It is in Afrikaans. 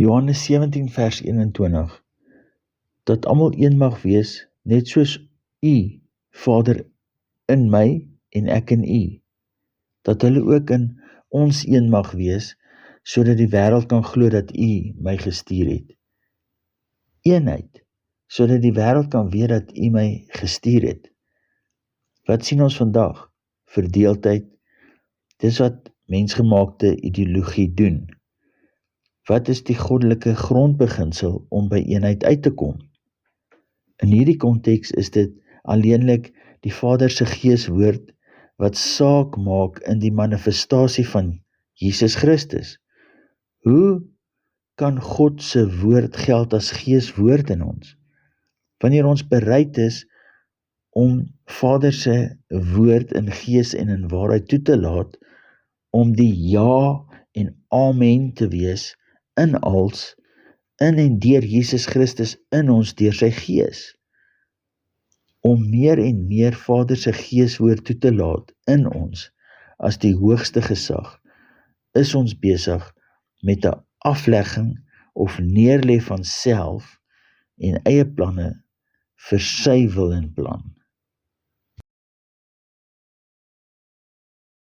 Johannes 17 vers 21, dat almal een mag wees, net soos U, Vader, in my en ek in U, dat hulle ook in ons een mag wees, sodat die wêreld kan glo dat U my gestuur het. Eenheid, sodat die wêreld kan weet dat U my gestuur het. Wat sien ons vandag? Verdeeldheid, dis wat mensgemaakte ideologie doen. Wat is die goddelike grondbeginsel om by eenheid uit te kom? In hierdie konteks is dit alleenlik die Vader se Geeswoord wat saak maak in die manifestasie van Jesus Christus. Hoe kan God se woord geld as Geeswoord in ons? Wanneer ons bereid is om Vader se woord in gees en in waarheid toe te laat, om die ja en amen te wees in als, in en deur Jesus Christus in ons deur sy gees, om meer en meer Vader se Geeswoord toe te laat in ons as die hoogste gesag, is ons besig met 'n aflegging of neerlê van self en eie planne vir sy wil en plan.